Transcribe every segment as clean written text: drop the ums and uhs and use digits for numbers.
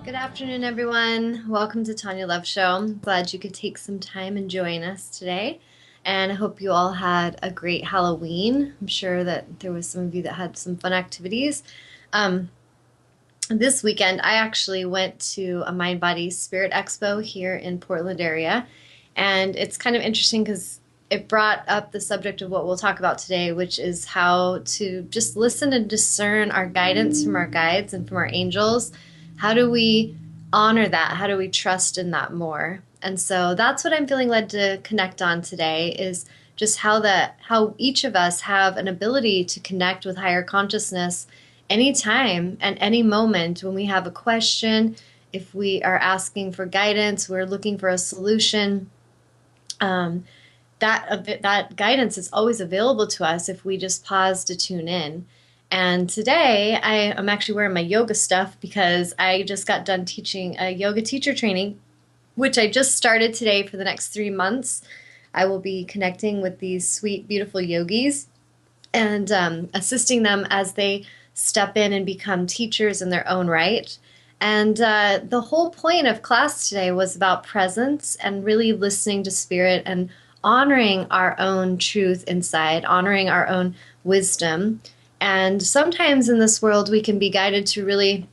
Good afternoon, everyone. Welcome to Tawnya Love Show. I'm glad you could take some time and join us today. And I hope you all had a great Halloween. I'm sure that there was some of you that had some fun activities. Um, this weekend, I actually went to a Mind Body Spirit Expo here in Portland area. And it's kind of interesting because it brought up the subject of what we'll talk about today, which is how to just listen and discern our guidance from our guides and from our angels. How do we honor that? How do we trust in that more? And so that's what I'm feeling led to connect on today is just how each of us have an ability to connect with higher consciousness anytime and any moment when we have a question, if we are asking for guidance, we're looking for a solution. Um, that guidance is always available to us if we just pause to tune in. And today I am actually wearing my yoga stuff because I just got done teaching a yoga teacher training, which I just started today for the next 3 months. I will be connecting with these sweet, beautiful yogis and assisting them as they step in and become teachers in their own right. And the whole point of class today was about presence and really listening to spirit and honoring our own truth inside, honoring our own wisdom. And sometimes in this world, we can be guided to really,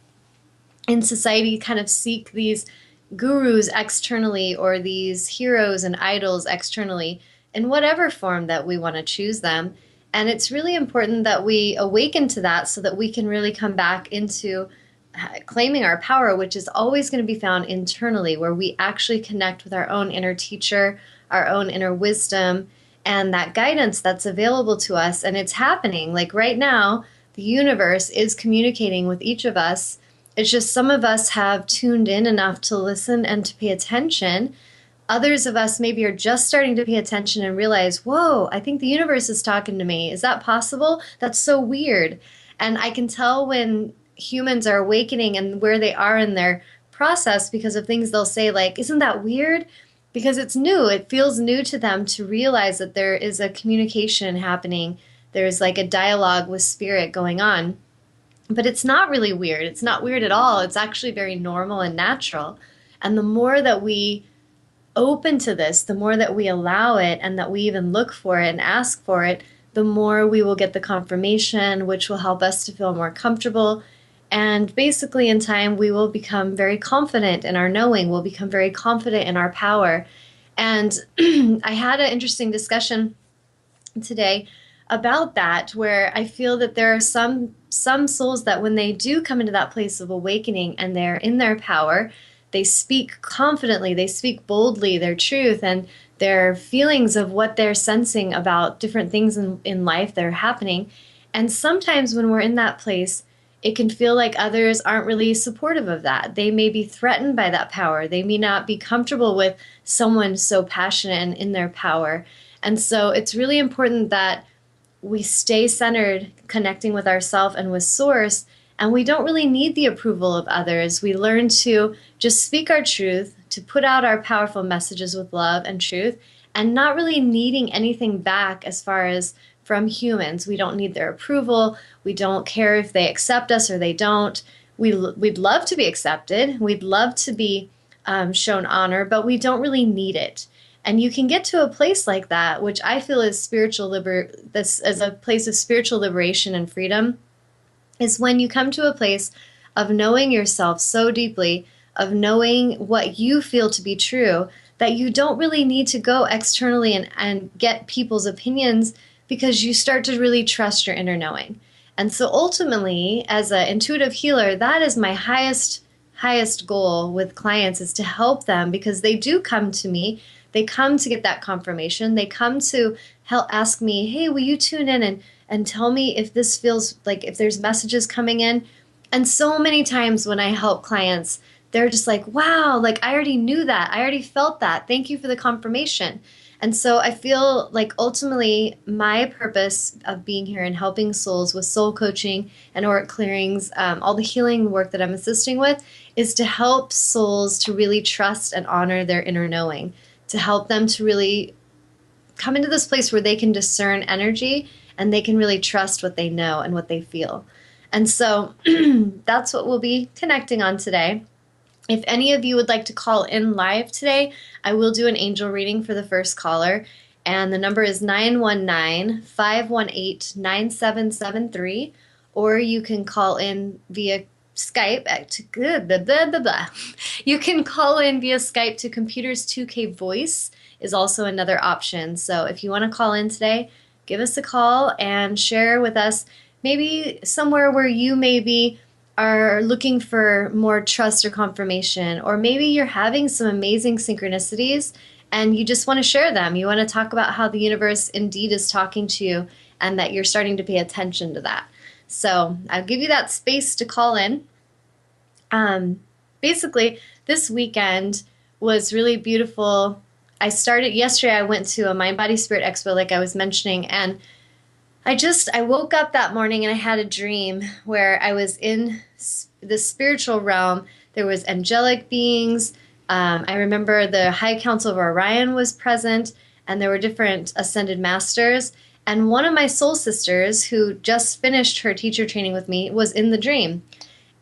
in society, kind of seek these gurus externally or these heroes and idols externally in whatever form that we want to choose them. And it's really important that we awaken to that so that we can really come back into claiming our power, which is always going to be found internally, where we actually connect with our own inner teacher, our own inner wisdom, and that guidance that's available to us. And it's happening. Like right now, the universe is communicating with each of us. It's just some of us have tuned in enough to listen and to pay attention. Others of us maybe are just starting to pay attention and realize, whoa, I think the universe is talking to me. Is that possible? That's so weird. And I can tell when humans are awakening and where they are in their process because of things they'll say like, isn't that weird? Because it's new. It feels new to them to realize that there is a communication happening. There's like a dialogue with spirit going on. But it's not really weird. It's not weird at all. It's actually very normal and natural. And the more that we open to this, the more that we allow it and that we even look for it and ask for it, the more we will get the confirmation, which will help us to feel more comfortable. And basically, in time, we will become very confident in our knowing. We'll become very confident in our power. And I had an interesting discussion today about that, where I feel that there are some souls that when they do come into that place of awakening and they're in their power, they speak confidently, they speak boldly their truth and their feelings of what they're sensing about different things in life that are happening. And sometimes when we're in that place, it can feel like others aren't really supportive of that. They may be threatened by that power. They may not be comfortable with someone so passionate and in their power. And so it's really important that we stay centered, connecting with ourselves and with Source, and we don't really need the approval of others. We learn to just speak our truth, to put out our powerful messages with love and truth, and not really needing anything back as far as from humans. We don't need their approval. We don't care if they accept us or they don't. We'd love to be accepted. We'd love to be shown honor, but we don't really need it. And you can get to a place like that, which I feel is this as a place of spiritual liberation and freedom, is when you come to a place of knowing yourself so deeply, of knowing what you feel to be true, that you don't really need to go externally and get people's opinions because you start to really trust your inner knowing. And so ultimately, as an intuitive healer, that is my highest goal with clients, is to help them, because they do come to me. They come to get that confirmation. They come to help ask me, hey, will you tune in and tell me if this feels like, if there's messages coming in. And so many times when I help clients, they're just like, wow, like I already knew that. I already felt that. Thank you for the confirmation. And so I feel like ultimately my purpose of being here and helping souls with soul coaching and auric clearings, all the healing work that I'm assisting with, is to help souls to really trust and honor their inner knowing, to help them to really come into this place where they can discern energy and they can really trust what they know and what they feel. And so that's what we'll be connecting on today. If any of you would like to call in live today, I will do an angel reading for the first caller. And the number is 919-518-9773. Or you can call in via Skype blah, blah, blah, blah. You can call in via Skype to Computers 2K Voice is also another option. So if you want to call in today, give us a call and share with us maybe somewhere where you maybe are looking for more trust or confirmation, or maybe you're having some amazing synchronicities and you just want to share them. You want to talk about how the universe indeed is talking to you and that you're starting to pay attention to that. So I'll give you that space to call in. Basically, this weekend was really beautiful. I started yesterday, I went to a Mind Body Spirit Expo, like I was mentioning, and I woke up that morning and I had a dream where I was in the spiritual realm. There was angelic beings. I remember the High Council of Orion was present, and there were different ascended masters. And one of my soul sisters, who just finished her teacher training with me, was in the dream.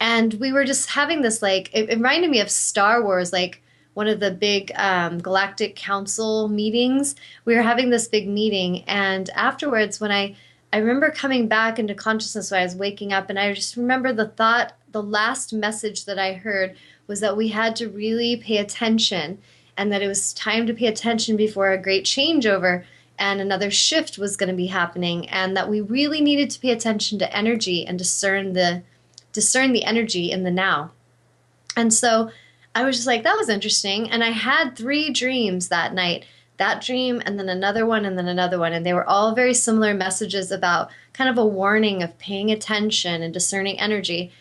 And we were just having this, like, it reminded me of Star Wars, like one of the big galactic council meetings. We were having this big meeting, and afterwards, when I remember coming back into consciousness when I was waking up, and I just remember the last message that I heard was that we had to really pay attention, and that it was time to pay attention before a great changeover and another shift was going to be happening, and that we really needed to pay attention to energy and discern the energy in the now. And so I was just like, that was interesting. And I had 3 dreams that night. That dream, and then another one, and then another one. And they were all very similar messages about kind of a warning of paying attention and discerning energy.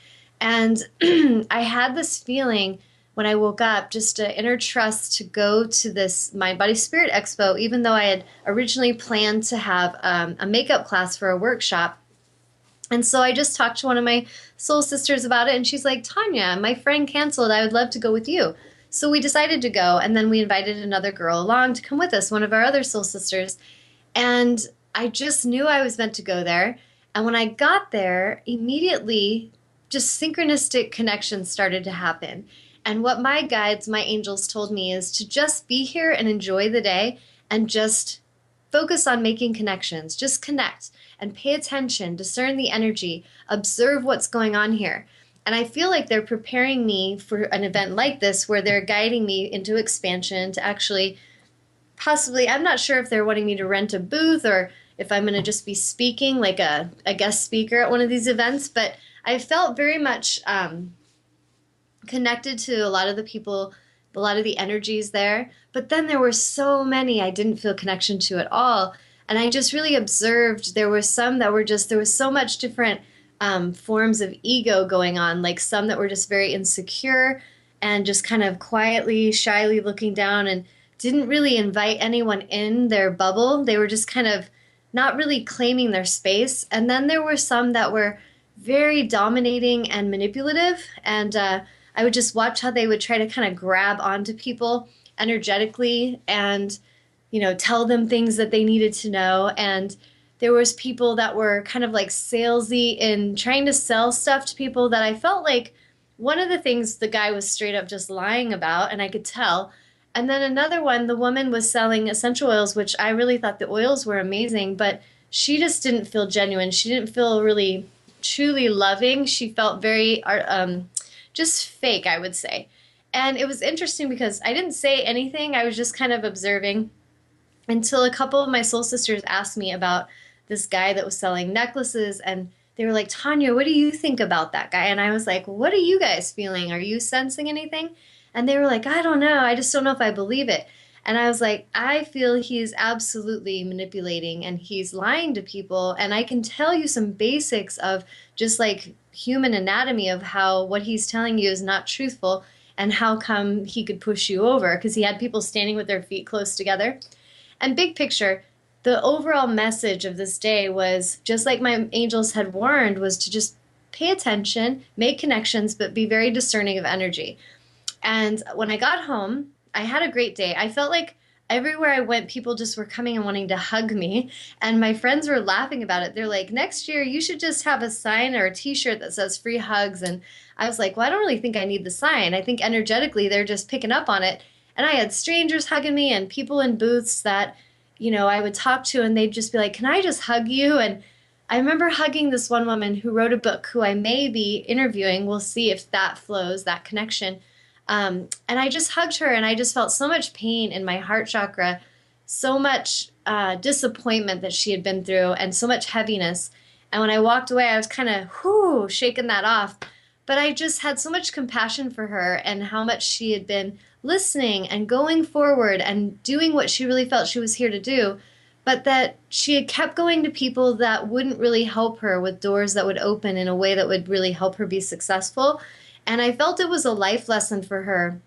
And I had this feeling when I woke up, just an inner trust to go to this Mind Body Spirit Expo, even though I had originally planned to have a makeup class for a workshop. And so I just talked to one of my soul sisters about it, and she's like, Tawnya, my friend canceled. I would love to go with you. So we decided to go, and then we invited another girl along to come with us, one of our other soul sisters. And I just knew I was meant to go there. And when I got there, immediately just synchronistic connections started to happen. And what my guides, my angels told me is to just be here and enjoy the day and just focus on making connections. Just connect and pay attention, discern the energy, observe what's going on here. And I feel like they're preparing me for an event like this where they're guiding me into expansion to actually possibly, I'm not sure if they're wanting me to rent a booth or if I'm going to just be speaking like a guest speaker at one of these events. But I felt very much connected to a lot of the people, a lot of the energies there. But then there were so many I didn't feel connection to at all. And I just really observed there were some that were just, there was so much different forms of ego going on, like some that were just very insecure and just kind of quietly, shyly looking down and didn't really invite anyone in their bubble. They were just kind of not really claiming their space. And then there were some that were very dominating and manipulative. And I would just watch how they would try to kind of grab onto people energetically and, you know, tell them things that they needed to know. And there was people that were kind of like salesy in trying to sell stuff to people that I felt like one of the things the guy was straight up just lying about, and I could tell. And then another one, the woman was selling essential oils, which I really thought the oils were amazing, but she just didn't feel genuine. She didn't feel really truly loving. She felt very just fake, I would say. And it was interesting because I didn't say anything. I was just kind of observing until a couple of my soul sisters asked me about this guy that was selling necklaces, and they were like, Tawnya, what do you think about that guy? And I was like, what are you guys feeling? Are you sensing anything? And they were like, I don't know. I just don't know if I believe it. And I was like, I feel he's absolutely manipulating and he's lying to people. And I can tell you some basics of just like human anatomy of how what he's telling you is not truthful and how come he could push you over, because he had people standing with their feet close together. And big picture, the overall message of this day was, just like my angels had warned, was to just pay attention, make connections, but be very discerning of energy. And when I got home, I had a great day. I felt like everywhere I went, people just were coming and wanting to hug me. And my friends were laughing about it. They're like, next year you should just have a sign or a t-shirt that says free hugs. And I was like, well, I don't really think I need the sign. I think energetically they're just picking up on it. And I had strangers hugging me and people in booths that, I would talk to, and they'd just be like, can I just hug you? And I remember hugging this one woman who wrote a book who I may be interviewing. We'll see if that flows, that connection. And I just hugged her, and I just felt so much pain in my heart chakra, so much disappointment that she had been through, and so much heaviness. And when I walked away, I was kind of, shaking that off. But I just had so much compassion for her and how much she had been listening and going forward and doing what she really felt she was here to do, but that she had kept going to people that wouldn't really help her with doors that would open in a way that would really help her be successful. And I felt it was a life lesson for her.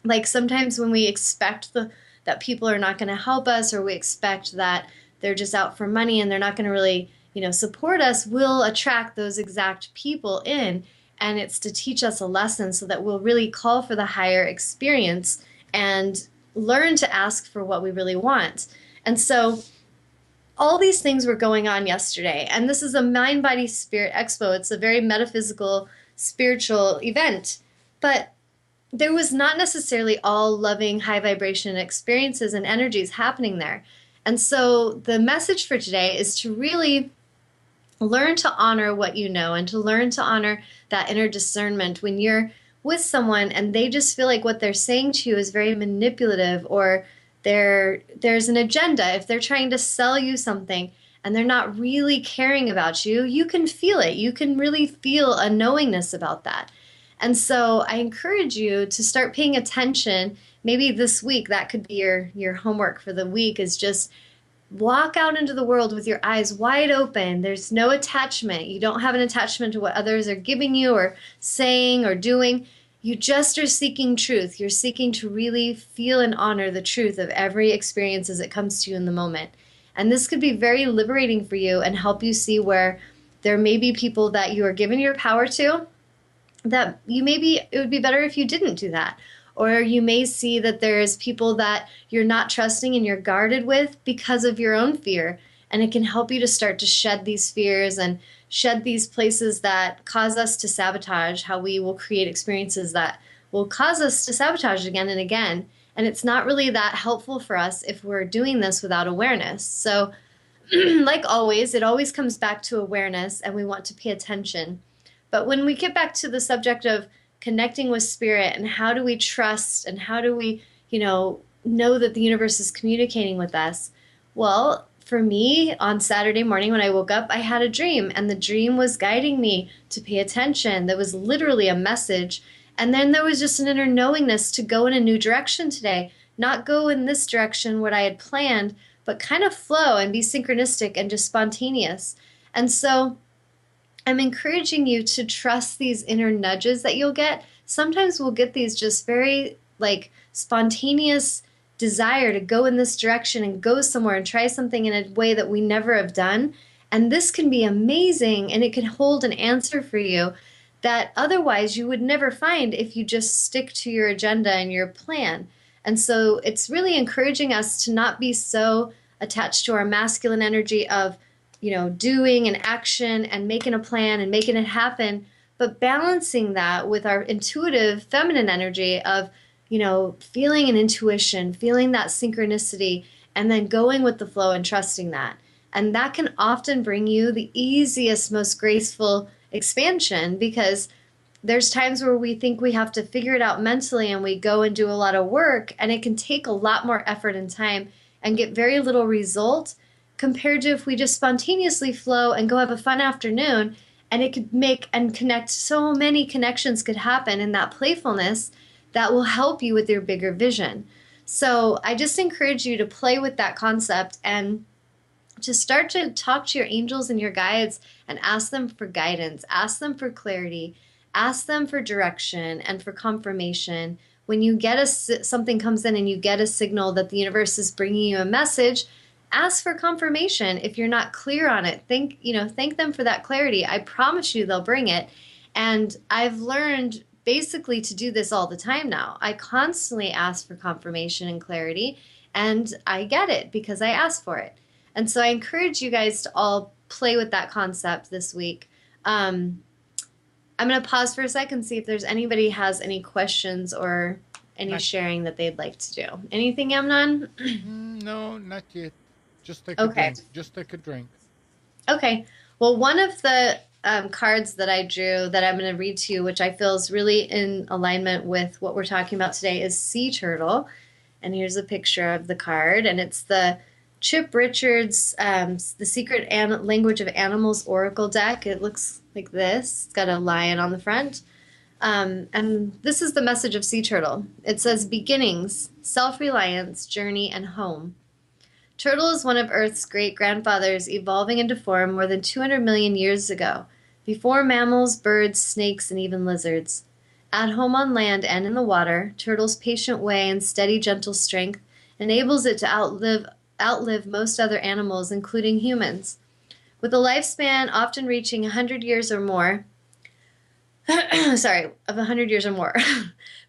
Like sometimes when we expect that people are not going to help us, or we expect that they're just out for money and they're not going to really, support us, we'll attract those exact people in. And it's to teach us a lesson so that we'll really call for the higher experience and learn to ask for what we really want. And so all these things were going on yesterday. And this is a Mind, Body, Spirit Expo. It's a very metaphysical, spiritual event. But there was not necessarily all loving, high vibration experiences and energies happening there. And so the message for today is to really learn to honor what you know, and to learn to honor that inner discernment when you're with someone and they just feel like what they're saying to you is very manipulative, or there's an agenda. If they're trying to sell you something and they're not really caring about you, you can feel it. You can really feel a knowingness about that. And so I encourage you to start paying attention. Maybe this week, that could be your homework for the week, is just walk out into the world with your eyes wide open. There's no attachment. You don't have an attachment to what others are giving you or saying or doing. You just are seeking truth. You're seeking to really feel and honor the truth of every experience as it comes to you in the moment. And this could be very liberating for you and help you see where there may be people that you are giving your power to, that it would be better if you didn't do that. Or you may see that there's people that you're not trusting and you're guarded with because of your own fear. And it can help you to start to shed these fears and shed these places that cause us to sabotage, how we will create experiences that will cause us to sabotage again and again. And it's not really that helpful for us if we're doing this without awareness. So like always, it always comes back to awareness, and we want to pay attention. But when we get back to the subject of connecting with spirit and how do we trust and how do we, know that the universe is communicating with us? Well, for me, on Saturday morning when I woke up, I had a dream, and the dream was guiding me to pay attention. There was literally a message. And then there was just an inner knowingness to go in a new direction today, not go in this direction, what I had planned, but kind of flow and be synchronistic and just spontaneous. And so I'm encouraging you to trust these inner nudges that you'll get. Sometimes we'll get these just very spontaneous desire to go in this direction and go somewhere and try something in a way that we never have done. And this can be amazing, and it can hold an answer for you that otherwise you would never find if you just stick to your agenda and your plan. And so it's really encouraging us to not be so attached to our masculine energy of doing an action and making a plan and making it happen, but balancing that with our intuitive feminine energy of, feeling an intuition, feeling that synchronicity, and then going with the flow and trusting that. And that can often bring you the easiest, most graceful expansion, because there's times where we think we have to figure it out mentally and we go and do a lot of work, and it can take a lot more effort and time and get very little result compared to if we just spontaneously flow and go have a fun afternoon, and it could make and connect. So many connections could happen in that playfulness that will help you with your bigger vision. So I just encourage you to play with that concept and to start to talk to your angels and your guides and ask them for guidance, ask them for clarity, ask them for direction and for confirmation. When you get something comes in and you get a signal that the universe is bringing you a message, ask for confirmation. If you're not clear on it, thank them for that clarity. I promise you they'll bring it. And I've learned basically to do this all the time now. I constantly ask for confirmation and clarity. And I get it because I asked for it. And so I encourage you guys to all play with that concept this week. Um, I'm going to pause for a second, see if there's anybody has any questions or any Not sharing that they'd like to do. Anything, Amnon? no, not yet. Just take a Okay. drink. Just take a drink. Okay. Well, one of the cards that I drew that I'm going to read to you, which I feel is really in alignment with what we're talking about today, is sea turtle. And here's a picture of the card, and it's the Chip Richards, The Secret Language of Animals Oracle deck. It looks like this. It's got a lion on the front. And this is the message of sea turtle. It says beginnings, self-reliance, journey, and home. Turtle is one of Earth's great grandfathers, evolving into form more than 200 million years ago, before mammals, birds, snakes, and even lizards. At home on land and in the water, turtle's patient way and steady, gentle strength enables it to outlive most other animals, including humans. With a lifespan often reaching 100 years or more, of 100 years or more.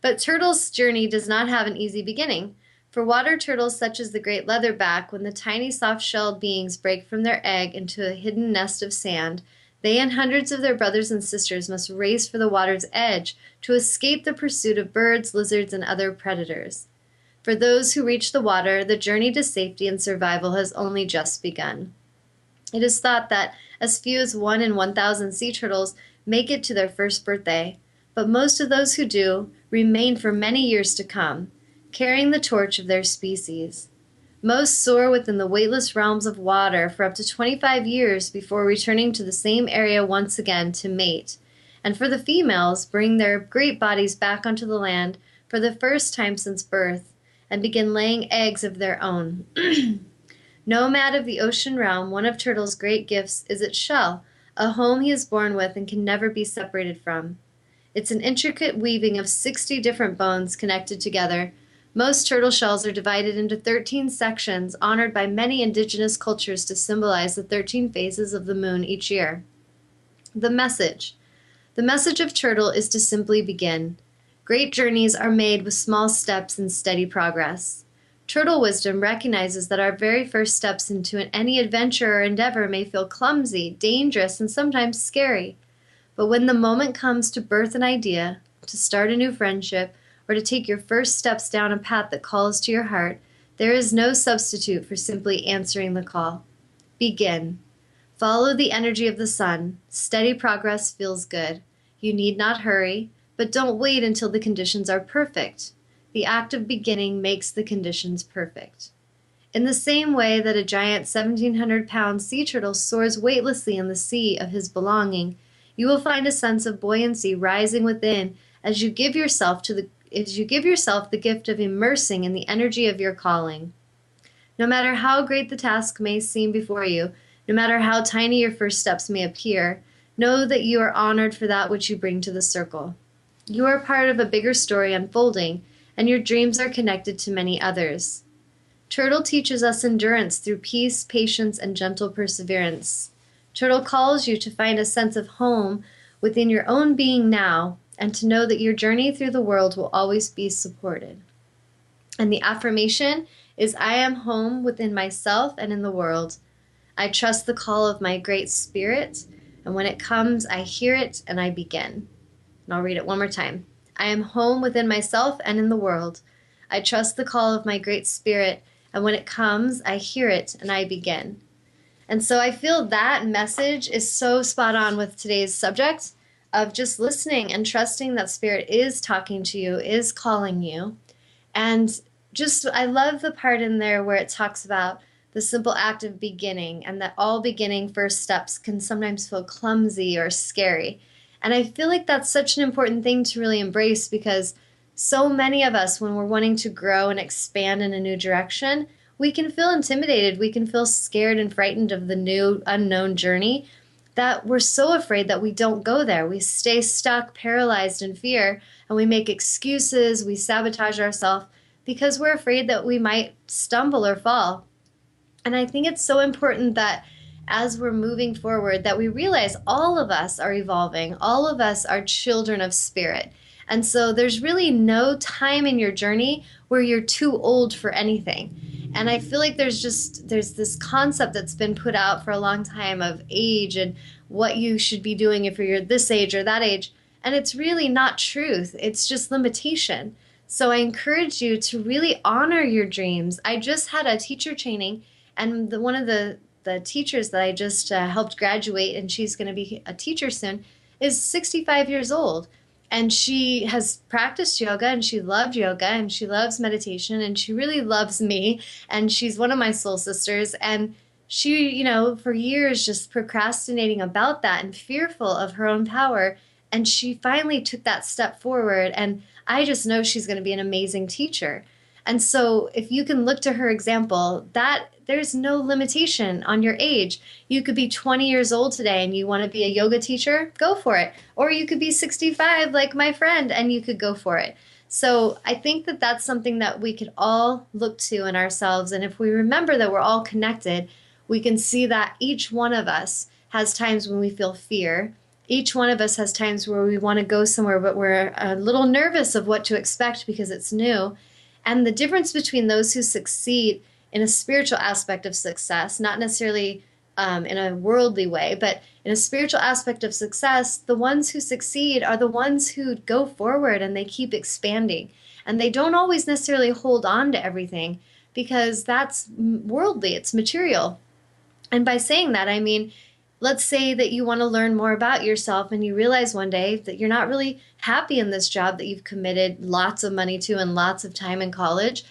But turtle's journey does not have an easy beginning. For water turtles such as the great leatherback, when the tiny soft-shelled beings break from their egg into a hidden nest of sand, they and hundreds of their brothers and sisters must race for the water's edge to escape the pursuit of birds, lizards, and other predators. For those who reach the water, the journey to safety and survival has only just begun. It is thought that as few as 1 in 1,000 sea turtles make it to their first birthday, but most of those who do remain for many years to come, carrying the torch of their species. Most soar within the weightless realms of water for up to 25 years before returning to the same area once again to mate, and for the females, bring their great bodies back onto the land for the first time since birth and begin laying eggs of their own. Nomad of the ocean realm, one of Turtle's great gifts is its shell, a home he is born with and can never be separated from. It's an intricate weaving of 60 different bones connected together. Most turtle shells are divided into 13 sections, honored by many indigenous cultures to symbolize the 13 phases of the moon each year. The message. The message of turtle is to simply begin. Great journeys are made with small steps and steady progress. Turtle wisdom recognizes that our very first steps into any adventure or endeavor may feel clumsy, dangerous, and sometimes scary. But when the moment comes to birth an idea, to start a new friendship, or to take your first steps down a path that calls to your heart, there is no substitute for simply answering the call. Begin. Follow the energy of the sun. Steady progress feels good. You need not hurry, but don't wait until the conditions are perfect. The act of beginning makes the conditions perfect. In the same way that a giant 1,700-pound sea turtle soars weightlessly in the sea of his belonging, you will find a sense of buoyancy rising within as you give yourself the gift of immersing in the energy of your calling. No matter how great the task may seem before you, no matter how tiny your first steps may appear, know that you are honored for that which you bring to the circle. You are part of a bigger story unfolding, and your dreams are connected to many others. Turtle teaches us endurance through peace, patience, and gentle perseverance. Turtle calls you to find a sense of home within your own being now, and to know that your journey through the world will always be supported. And the affirmation is, I am home within myself and in the world. I trust the call of my great spirit, and when it comes, I hear it and I begin. And I'll read it one more time. I am home within myself and in the world. I trust the call of my great spirit, and when it comes, I hear it and I begin. And so I feel that message is so spot on with today's subject of just listening and trusting that spirit is talking to you, is calling you. And just, I love the part in there where it talks about the simple act of beginning, and that all beginning first steps can sometimes feel clumsy or scary. And I feel like that's such an important thing to really embrace, because so many of us, when we're wanting to grow and expand in a new direction, we can feel intimidated. We can feel scared and frightened of the new unknown journey, that we're so afraid that we don't go there. We stay stuck, paralyzed in fear, and we make excuses. We sabotage ourselves because we're afraid that we might stumble or fall. And I think it's so important that as we're moving forward, that we realize all of us are evolving. All of us are children of spirit. And so there's really no time in your journey where you're too old for anything. And I feel like there's this concept that's been put out for a long time of age and what you should be doing if you're this age or that age. And it's really not truth. It's just limitation. So I encourage you to really honor your dreams. I just had a teacher training, and one of the teachers that I just helped graduate, and she's going to be a teacher soon, is 65 years old. And she has practiced yoga, and she loved yoga, and she loves meditation, and she really loves me. And she's one of my soul sisters. And she, for years just procrastinating about that and fearful of her own power. And she finally took that step forward. And I just know she's going to be an amazing teacher. And so if you can look to her example, that there's no limitation on your age. You could be 20 years old today and you want to be a yoga teacher, go for it. Or you could be 65 like my friend and you could go for it. So I think that that's something that we could all look to in ourselves. And if we remember that we're all connected, we can see that each one of us has times when we feel fear. Each one of us has times where we want to go somewhere, but we're a little nervous of what to expect because it's new. And the difference between those who succeed in a spiritual aspect of success, not necessarily in a worldly way, but in a spiritual aspect of success, the ones who succeed are the ones who go forward and they keep expanding. And they don't always necessarily hold on to everything because that's worldly, it's material. And by saying that, I mean, let's say that you want to learn more about yourself and you realize one day that you're not really happy in this job that you've committed lots of money to and lots of time in college.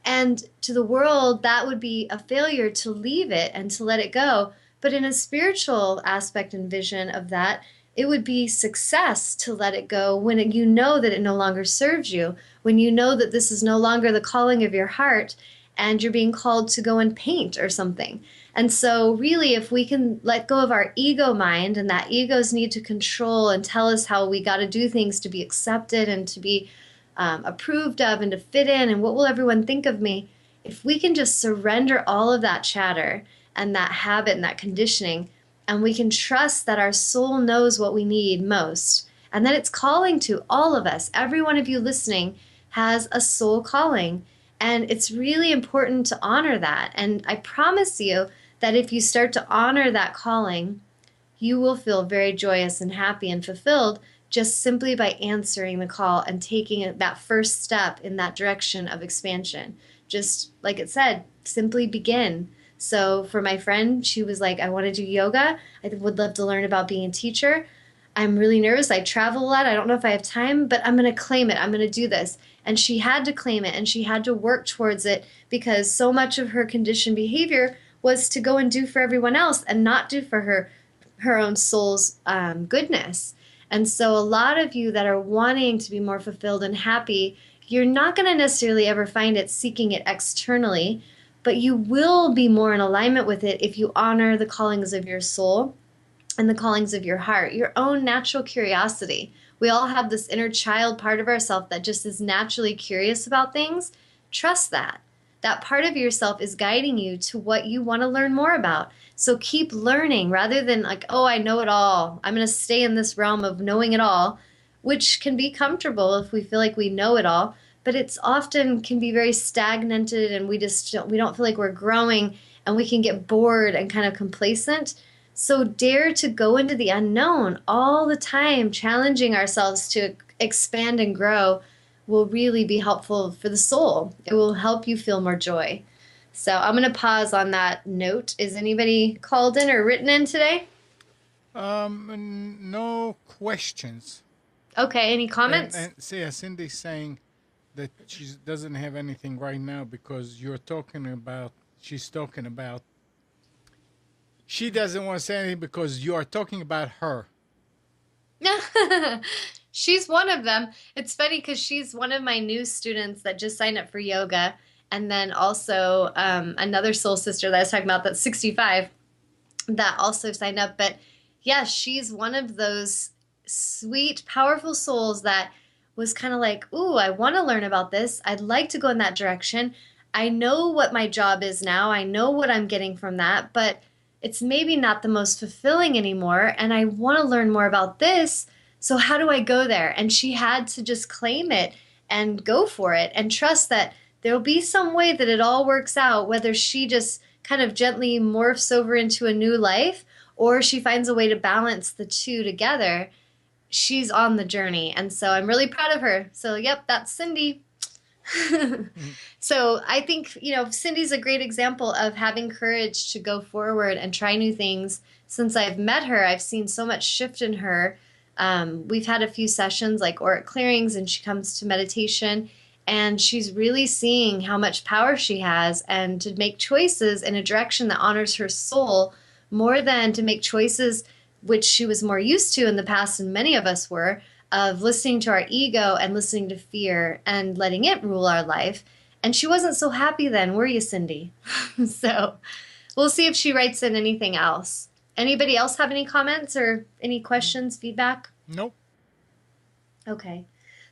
And to the world, that would be a failure to leave it and to let it go. But in a spiritual aspect and vision of that, it would be success to let it go when you know that it no longer serves you, when you know that this is no longer the calling of your heart and you're being called to go and paint or something. And so really, if we can let go of our ego mind and that ego's need to control and tell us how we got to do things to be accepted and to be approved of and to fit in and what will everyone think of me, if we can just surrender all of that chatter and that habit and that conditioning, and we can trust that our soul knows what we need most, and that it's calling to all of us. Every one of you listening has a soul calling, and it's really important to honor that. And I promise you that if you start to honor that calling, you will feel very joyous and happy and fulfilled just simply by answering the call and taking that first step in that direction of expansion. Just like it said, simply begin. So for my friend, she was like, I want to do yoga. I would love to learn about being a teacher. I'm really nervous. I travel a lot. I don't know if I have time, but I'm going to claim it. I'm going to do this. And she had to claim it and she had to work towards it because so much of her conditioned behavior was to go and do for everyone else and not do for her own soul's goodness. And so a lot of you that are wanting to be more fulfilled and happy, you're not going to necessarily ever find it seeking it externally, but you will be more in alignment with it if you honor the callings of your soul and the callings of your heart, your own natural curiosity. We all have this inner child part of ourselves that just is naturally curious about things. Trust that. That part of yourself is guiding you to what you want to learn more about. So keep learning rather than like, oh, I know it all. I'm going to stay in this realm of knowing it all, which can be comfortable if we feel like we know it all. But it's often can be very stagnated and we don't feel like we're growing and we can get bored and kind of complacent. So dare to go into the unknown all the time, challenging ourselves to expand and grow will really be helpful for the soul. It will help you feel more joy. So I'm going to pause on that note. Is anybody called in or written in today? No questions. Okay, any comments? And see, Cindy's saying that she doesn't have anything right now because she's talking about, she doesn't want to say anything because you are talking about her. She's one of them. It's funny because she's one of my new students that just signed up for yoga. And then also another soul sister that I was talking about that's 65 that also signed up. But yes, she's one of those sweet, powerful souls that was kind of like, ooh, I want to learn about this. I'd like to go in that direction. I know what my job is now. I know what I'm getting from that, but it's maybe not the most fulfilling anymore. And I want to learn more about this. So how do I go there? And she had to just claim it and go for it and trust that there'll be some way that it all works out, whether she just kind of gently morphs over into a new life or she finds a way to balance the two together. She's on the journey. And so I'm really proud of her. So, yep, that's Cindy. Mhm. So I think, Cindy's a great example of having courage to go forward and try new things. Since I've met her, I've seen so much shift in her. We've had a few sessions like auric clearings, and she comes to meditation, and she's really seeing how much power she has and to make choices in a direction that honors her soul more than to make choices which she was more used to in the past, and many of us were, of listening to our ego and listening to fear and letting it rule our life. And she wasn't so happy then, were you, Cindy? So we'll see if she writes in anything else. Anybody else have any comments or any questions, feedback? Nope. Okay.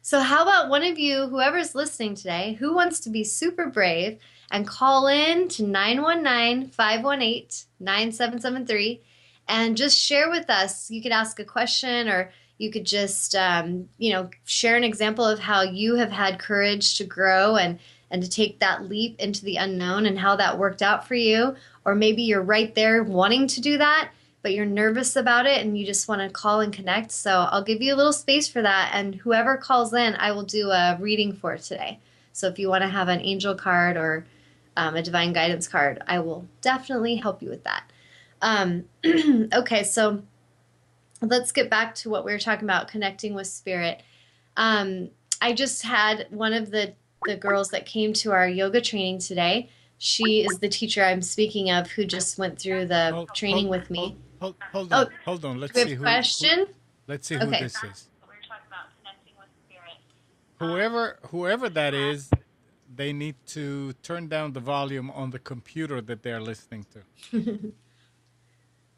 So how about one of you, whoever's listening today, who wants to be super brave and call in to 919-518-9773 and just share with us. You could ask a question, or you could just, share an example of how you have had courage to grow and to take that leap into the unknown and how that worked out for you. Or maybe you're right there wanting to do that, but you're nervous about it and you just want to call and connect. So I'll give you a little space for that. And whoever calls in, I will do a reading for today. So if you want to have an angel card or a divine guidance card, I will definitely help you with that. Okay, so let's get back to what we were talking about, connecting with spirit. I just had one of the girls that came to our yoga training today. She is the teacher I'm speaking of who just went through the training with me. Hold Oh, on. Hold on. Let's we have see a who. question? Let's see who Okay. this is. Whoever that is, they need to turn down the volume on the computer that they're listening to.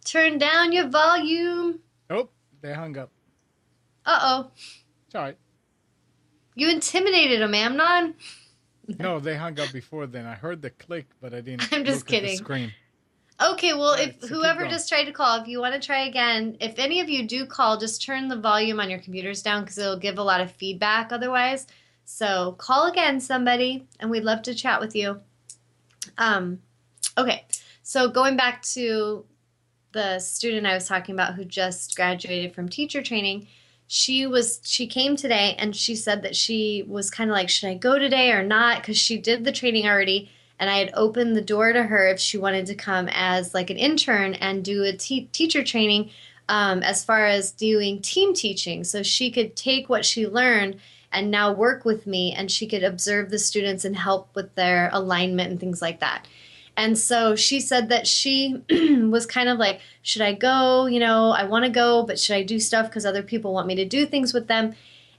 Turn down your volume. Oh, they hung up. Uh-oh. It's all right. You intimidated them, Amnon. No, they hung up before then. I heard the click, but I didn't I'm just look at the kidding. screen. Okay, well, All right, if so keep whoever going. just tried to call, if you want to try again, if any of you do call, just turn the volume on your computers down because it'll give a lot of feedback otherwise. So call again, somebody, and we'd love to chat with you. Okay, so going back to the student I was talking about who just graduated from teacher training, she came today and she said that she was kind of like, should I go today or not? Because she did the training already, and I had opened the door to her if she wanted to come as like an intern and do a teacher training, as far as doing team teaching. So she could take what she learned and now work with me, and she could observe the students and help with their alignment and things like that. And so she said that she was kind of like, should I go? I want to go, but should I do stuff because other people want me to do things with them?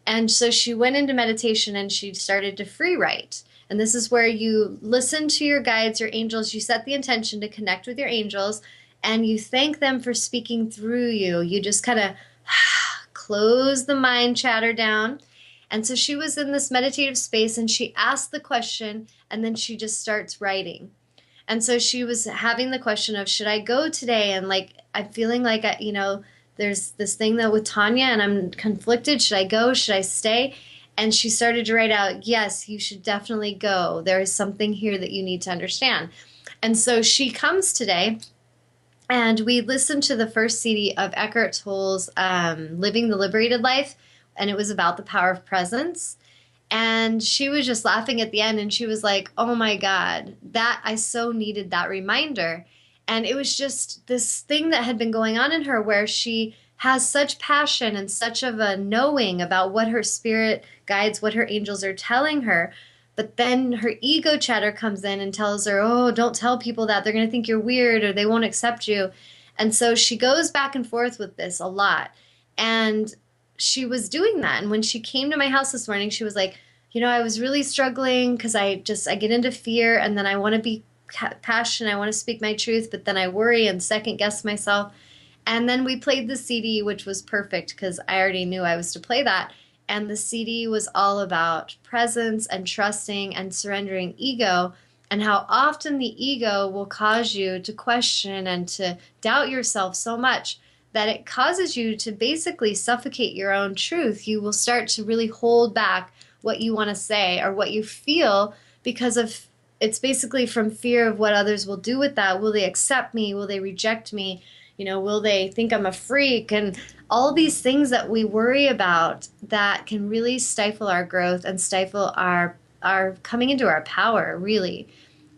And so she went into meditation and she started to free write. And this is where you listen to your guides, your angels. You set the intention to connect with your angels, and you thank them for speaking through you. You just kind of close the mind chatter down. And so she was in this meditative space and she asked the question, and then she just starts writing. And so she was having the question of, should I go today? And like, I'm feeling like, there's this thing that with Tawnya and I'm conflicted. Should I go? Should I stay? And she started to write out, yes, you should definitely go. There is something here that you need to understand. And so she comes today, and we listened to the first CD of Eckhart Tolle's Living the Liberated Life, and it was about the power of presence. And she was just laughing at the end, and she was like, oh my God, that I so needed that reminder. And it was just this thing that had been going on in her where she has such passion and such of a knowing about what her spirit guides, what her angels are telling her. But then her ego chatter comes in and tells her, oh, don't tell people that. They're going to think you're weird or they won't accept you. And so she goes back and forth with this a lot. And she was doing that. And when she came to my house this morning, she was like, I was really struggling because I get into fear, and then I want to be passionate. I want to speak my truth, but then I worry and second guess myself. And then we played the CD, which was perfect because I already knew I was to play that. And the CD was all about presence and trusting and surrendering ego, and how often the ego will cause you to question and to doubt yourself so much that it causes you to basically suffocate your own truth. You will start to really hold back what you want to say or what you feel because of it's basically from fear of what others will do with that. Will they accept me? Will they reject me? Will they think I'm a freak? And all these things that we worry about that can really stifle our growth and stifle our coming into our power, really.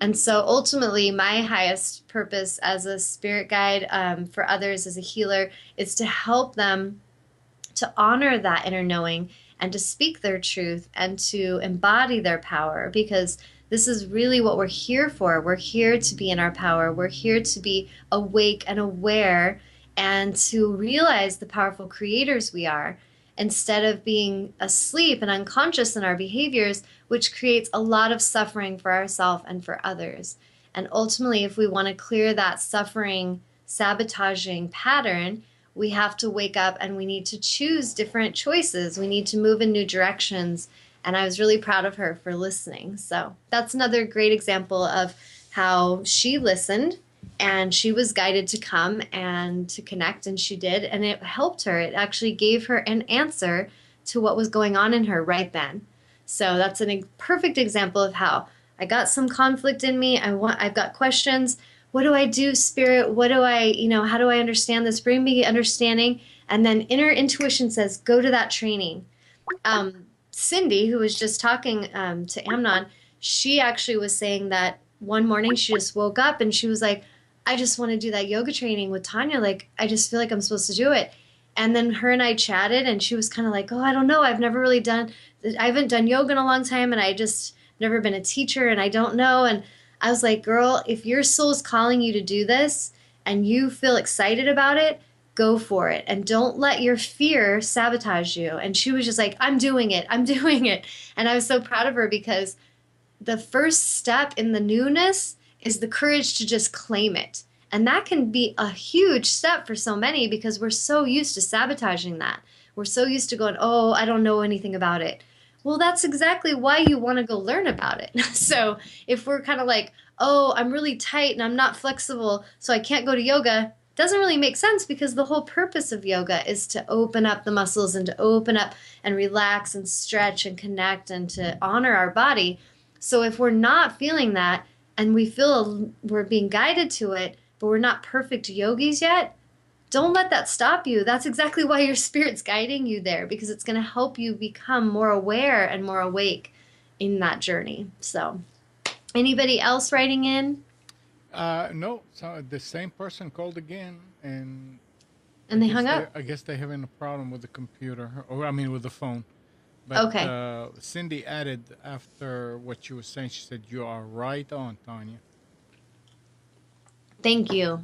And so ultimately, my highest purpose as a spirit guide for others, as a healer, is to help them to honor that inner knowing and to speak their truth and to embody their power, because this is really what we're here for. We're here to be in our power. We're here to be awake and aware and to realize the powerful creators we are, instead of being asleep and unconscious in our behaviors, which creates a lot of suffering for ourselves and for others. And ultimately, if we want to clear that suffering, sabotaging pattern, we have to wake up and we need to choose different choices. We need to move in new directions. And I was really proud of her for listening. So that's another great example of how she listened and she was guided to come and to connect, and she did. And it helped her. It actually gave her an answer to what was going on in her right then. So that's a perfect example of how I got some conflict in me. I've got questions. What do I do, spirit? What do I, how do I understand this? Bring me understanding. And then inner intuition says, go to that training. Cindy, who was just talking to Amnon, she actually was saying that one morning she just woke up and she was like, I just want to do that yoga training with Tawnya. Like, I just feel like I'm supposed to do it. And then her and I chatted and she was kind of like, oh, I don't know. I haven't done yoga in a long time, and I just never been a teacher and I don't know. And I was like, girl, if your soul's calling you to do this and you feel excited about it, go for it. And don't let your fear sabotage you. And she was just like, I'm doing it. I'm doing it. And I was so proud of her, because the first step in the newness is the courage to just claim it. And that can be a huge step for so many, because we're so used to sabotaging that. We're so used to going, oh, I don't know anything about it. Well, that's exactly why you want to go learn about it. So if we're kind of like, oh, I'm really tight and I'm not flexible, so I can't go to yoga, doesn't really make sense, because the whole purpose of yoga is to open up the muscles and to open up and relax and stretch and connect and to honor our body. So if we're not feeling that and we feel we're being guided to it, but we're not perfect yogis yet, don't let that stop you. That's exactly why your spirit's guiding you there, because it's going to help you become more aware and more awake in that journey. So, anybody else writing in? No, so the same person called again, and And they hung up? I guess they're having a problem with the computer, or I mean with the phone. But Okay. Cindy added after what you were saying, she said, you are right on, Tawnya. Thank you.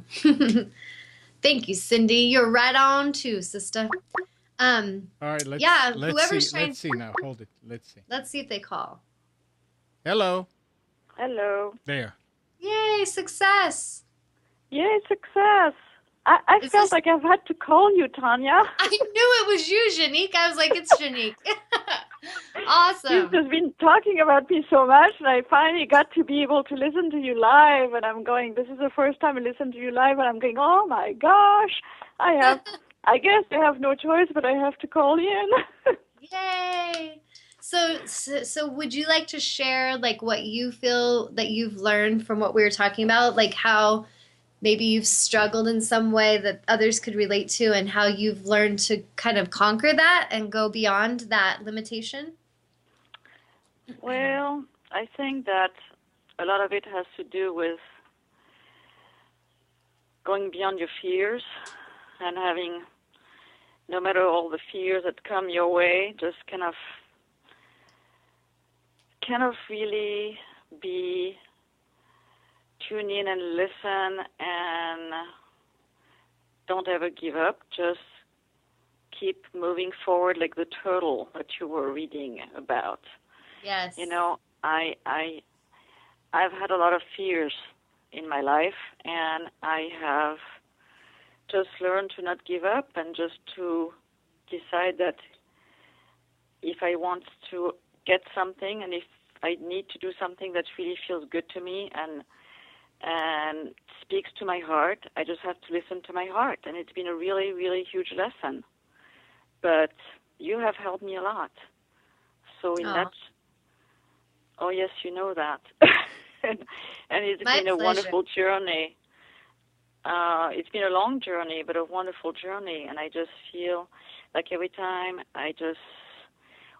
Thank you, Cindy. You're right on too, sister. All right, Yeah, let's see. whoever's Let's trying, see now. Hold it. Let's see. let's see if they call. Hello. Hello. There. Yay, success. Yay, success. I Is felt this, like I've had to call you, Tawnya. I knew it was you, Janique. I was like, it's Janique. You've Awesome. just been talking about me so much, and I finally got to be able to listen to you live, and I'm going, this is the first time I listen to you live, and I'm going, oh my gosh, I guess I have no choice, but I have to call in. Yay. So would you like to share like what you feel that you've learned from what we were talking about, like how maybe you've struggled in some way that others could relate to, and how you've learned to kind of conquer that and go beyond that limitation? Well, I think that a lot of it has to do with going beyond your fears and having, no matter all the fears that come your way, just kind of really be tune in and listen, and don't ever give up. Just keep moving forward like the turtle that you were reading about. Yes. You know, I've had a lot of fears in my life, and I have just learned to not give up and just to decide that if I want to get something, and if I need to do something that really feels good to me and speaks to my heart, I just have to listen to my heart. And it's been a really, really huge lesson. But you have helped me a lot. So in Oh. that, Oh, yes, you know that. and, and it's My been a pleasure. wonderful journey. It's been a long journey, but a wonderful journey. And I just feel like every time I just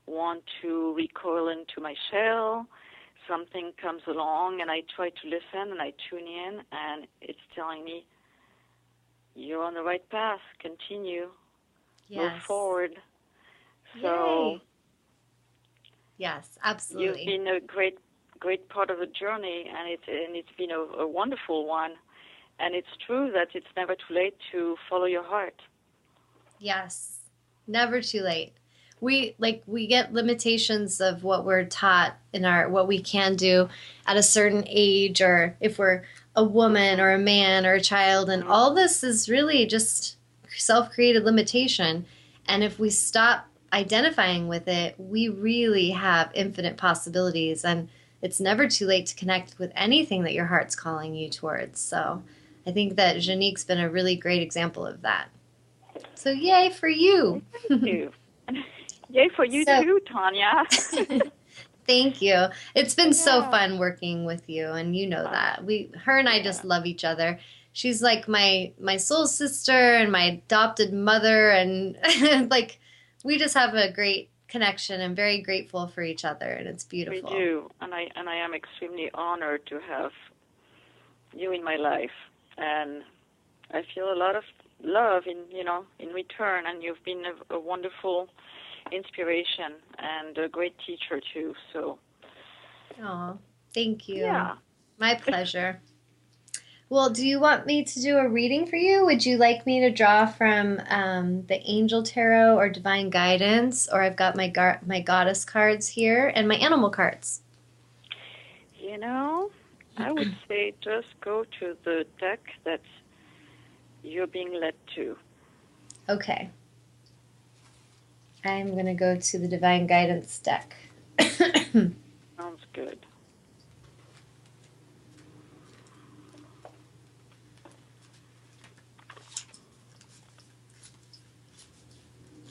want to recoil into my shell, something comes along, and I try to listen, and I tune in, and it's telling me, you're on the right path. Continue. Move Yes. forward. So Yay. Yes, you've absolutely. been a great part of the journey, and it's been a wonderful one. And it's true that it's never too late to follow your heart. Yes. Never too late. We get limitations of what we're taught in our what we can do at a certain age, or if we're a woman or a man or a child, and all this is really just self-created limitation. And if we stop identifying with it, we really have infinite possibilities, and it's never too late to connect with anything that your heart's calling you towards. So I think that Janique's been a really great example of that. So yay for you. Thank you. Yay for you So too, Tawnya. thank you. It's been so Yeah. fun working with you, and you know that. Her and I just love each other. She's like my soul sister and my adopted mother, and like we just have a great connection and very grateful for each other, and it's We beautiful. do, and I am extremely honored to have you in my life, and I feel a lot of love in return, and you've been a wonderful inspiration and a great teacher too. So Oh, thank you. yeah. My pleasure. Well, do you want me to do a reading for you? Would you like me to draw from the Angel Tarot or Divine Guidance? Or I've got my Goddess cards here and my Animal cards. I would say just go to the deck that you're being led to. Okay. I'm going to go to the Divine Guidance deck. Sounds good.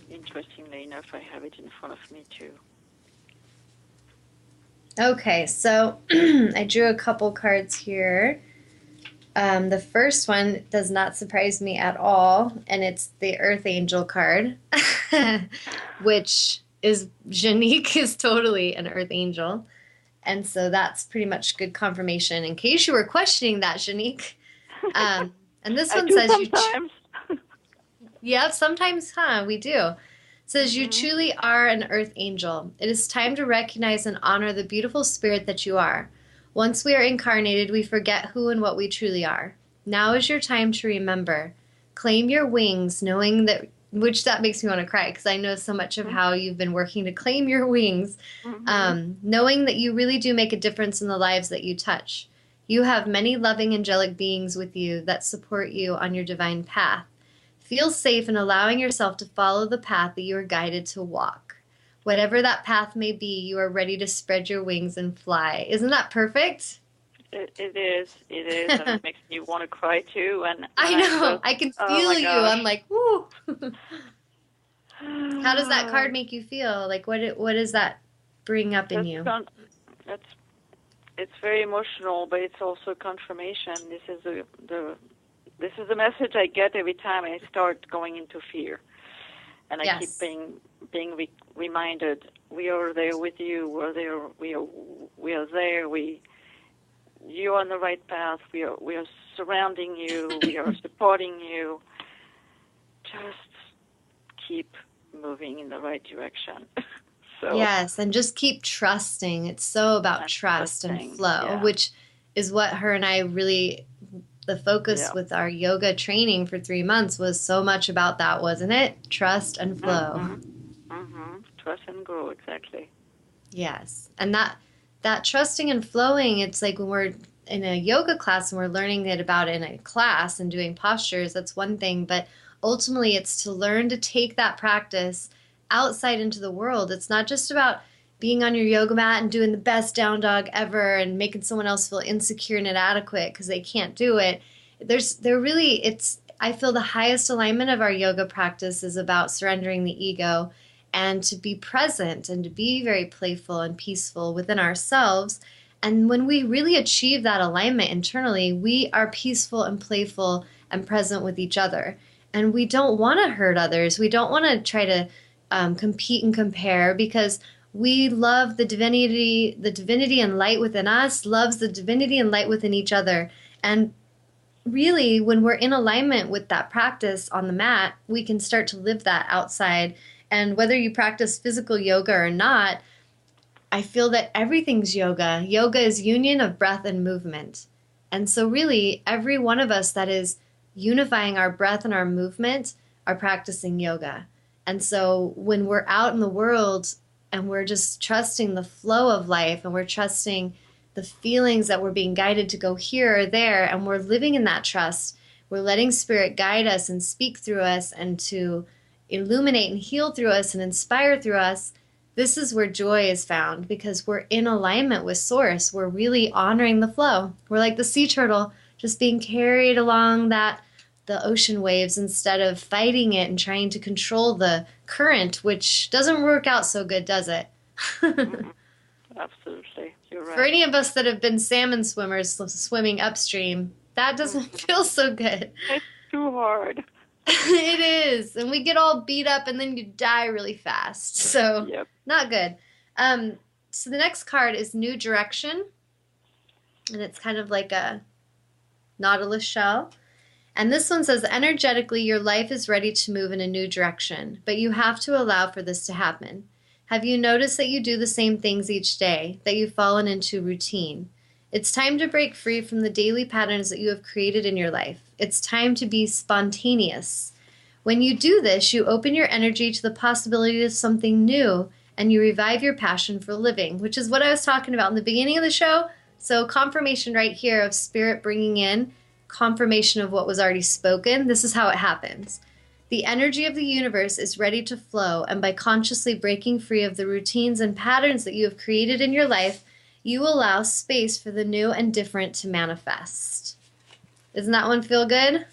Interestingly enough, I have it in front of me too. Okay, so I drew a couple cards here. The first one does not surprise me at all, and it's the Earth Angel card, which is Janique is totally an Earth Angel. And so that's pretty much good confirmation in case you were questioning that, Janique. And this one says sometimes. yeah, sometimes, we do. It says you truly are an Earth Angel. It is time to recognize and honor the beautiful spirit that you are. Once we are incarnated, we forget who and what we truly are. Now is your time to remember. Claim your wings, knowing that, which that makes me want to cry because I know so much of how you've been working to claim your wings, knowing that you really do make a difference in the lives that you touch. You have many loving angelic beings with you that support you on your divine path. Feel safe in allowing yourself to follow the path that you are guided to walk. Whatever that path may be, you are ready to spread your wings and fly. Isn't that perfect? It is, and it makes me want to cry too. And I know. I can feel you. I'm like, woo. How does that card make you feel? Like, what does that bring up in you? It's very emotional, but it's also confirmation. This is the message I get every time I start going into fear, and I keep being reminded. We are there with you. We're there. We are there. You're on the right path. We are surrounding you. We are supporting you. Just keep moving in the right direction. So, yes, and just keep trusting. It's so about trust and flow, which is what her and I really, the focus with our yoga training for 3 months was so much about that, wasn't it? Trust and flow. Trust and grow, exactly. Yes, and that trusting and flowing, it's like when we're in a yoga class and we're learning it about in a class and doing postures, that's one thing, but ultimately it's to learn to take that practice outside into the world. It's not just about being on your yoga mat and doing the best down dog ever and making someone else feel insecure and inadequate because they can't do it. I feel the highest alignment of our yoga practice is about surrendering the ego and to be present and to be very playful and peaceful within ourselves. And when we really achieve that alignment internally, we are peaceful and playful and present with each other. And we don't want to hurt others. We don't want to try to compete and compare, because we love the divinity and light within us loves the divinity and light within each other. And really, when we're in alignment with that practice on the mat, we can start to live that outside. And whether you practice physical yoga or not, I feel that everything's yoga. Yoga is union of breath and movement. And so really, every one of us that is unifying our breath and our movement are practicing yoga. And so when we're out in the world and we're just trusting the flow of life, and we're trusting the feelings that we're being guided to go here or there, and we're living in that trust, we're letting spirit guide us and speak through us and to illuminate and heal through us and inspire through us. This is where joy is found, because we're in alignment with source. We're really honoring the flow. We're like the sea turtle, just being carried along the ocean waves instead of fighting it and trying to control the current, which doesn't work out so good, does it? Mm-hmm. Absolutely. You're right. For any of us that have been salmon swimmers swimming upstream, that doesn't feel so good. It's too hard. It is. And we get all beat up and then you die really fast. So Yep. not good. So the next card is New Direction. And it's kind of like a nautilus shell. And this one says, energetically, your life is ready to move in a new direction, but you have to allow for this to happen. Have you noticed that you do the same things each day, that you've fallen into routine? It's time to break free from the daily patterns that you have created in your life. It's time to be spontaneous. When you do this, you open your energy to the possibility of something new, and you revive your passion for living, which is what I was talking about in the beginning of the show. So confirmation right here of spirit bringing in confirmation of what was already spoken. This is how it happens. The energy of the universe is ready to flow, and by consciously breaking free of the routines and patterns that you have created in your life, you allow space for the new and different to manifest. Doesn't that one feel good?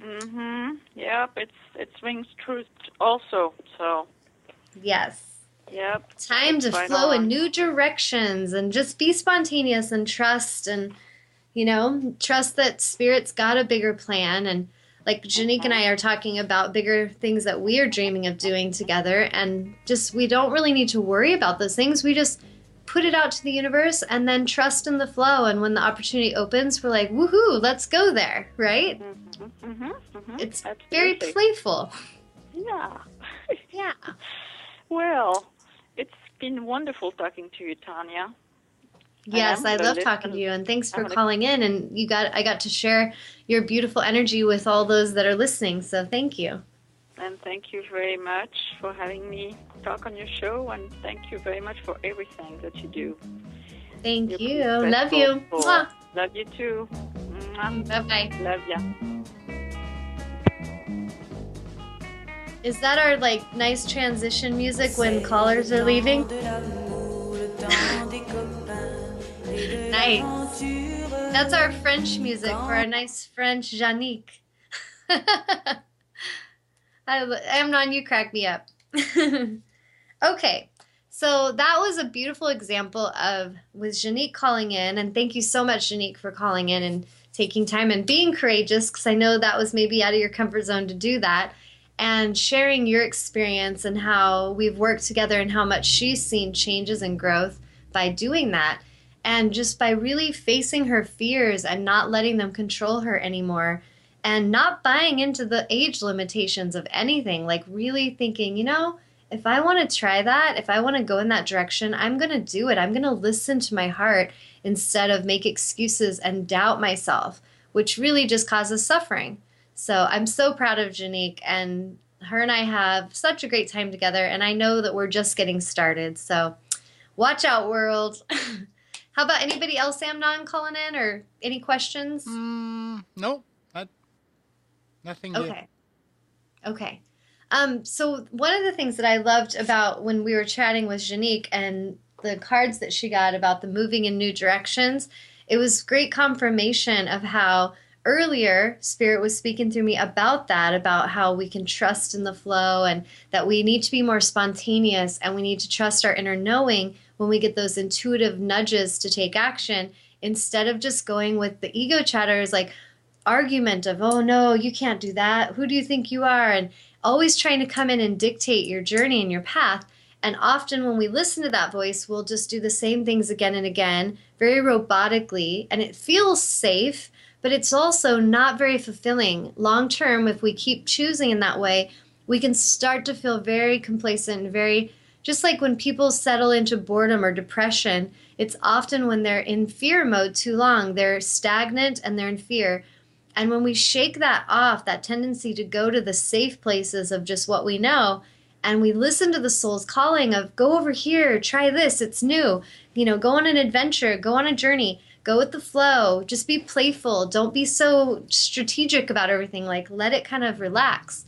Mm-hmm. Yep, it rings true also, so. Yes. Yep. Time to flow in new directions and just be spontaneous and trust and, trust that Spirit's got a bigger plan. And like Janique and I are talking about bigger things that we are dreaming of doing together, and just we don't really need to worry about those things. We just put it out to the universe and then trust in the flow. And when the opportunity opens, we're like, woohoo, let's go there, right? Mm-hmm. Mm-hmm. Mm-hmm. It's Absolutely. very playful. Yeah. Yeah. Well, it's been wonderful talking to you, Tawnya. Yes, I love talking to you, and thanks for calling in. And I got to share your beautiful energy with all those that are listening. So thank you. And thank you very much for having me talk on your show, and thank you very much for everything that you do. Thank you. Love you. Mwah. Love you too. Bye-bye. Love ya. Is that our nice transition music when callers are leaving? Nice. That's our French music for our nice French Janique. Amnon, you crack me up. Okay, so that was a beautiful example with Janique calling in, and thank you so much, Janique, for calling in and taking time and being courageous, because I know that was maybe out of your comfort zone to do that, and sharing your experience and how we've worked together and how much she's seen changes and growth by doing that. And just by really facing her fears and not letting them control her anymore, and not buying into the age limitations of anything, really thinking, if I want to try that, if I want to go in that direction, I'm going to do it. I'm going to listen to my heart instead of make excuses and doubt myself, which really just causes suffering. So I'm so proud of Janique, and her and I have such a great time together, and I know that we're just getting started. So watch out, world. How about anybody else, Amnon, calling in, or any questions? Nope. Nothing yet. Okay. So one of the things that I loved about when we were chatting with Janique and the cards that she got about the moving in new directions, it was great confirmation of how earlier, Spirit was speaking through me about that, about how we can trust in the flow and that we need to be more spontaneous and we need to trust our inner knowing when we get those intuitive nudges to take action instead of just going with the ego chatters like argument of, oh no, you can't do that. Who do you think you are? And always trying to come in and dictate your journey and your path. And often when we listen to that voice, we'll just do the same things again and again, very robotically, and it feels safe, but it's also not very fulfilling. Long term, if we keep choosing in that way, we can start to feel very complacent, very just like when people settle into boredom or depression, it's often when they're in fear mode too long. They're stagnant and they're in fear. And when we shake that off, that tendency to go to the safe places of just what we know, and we listen to the soul's calling of go over here, try this, it's new, go on an adventure, go on a journey, go with the flow, just be playful, don't be so strategic about everything, like let it kind of relax,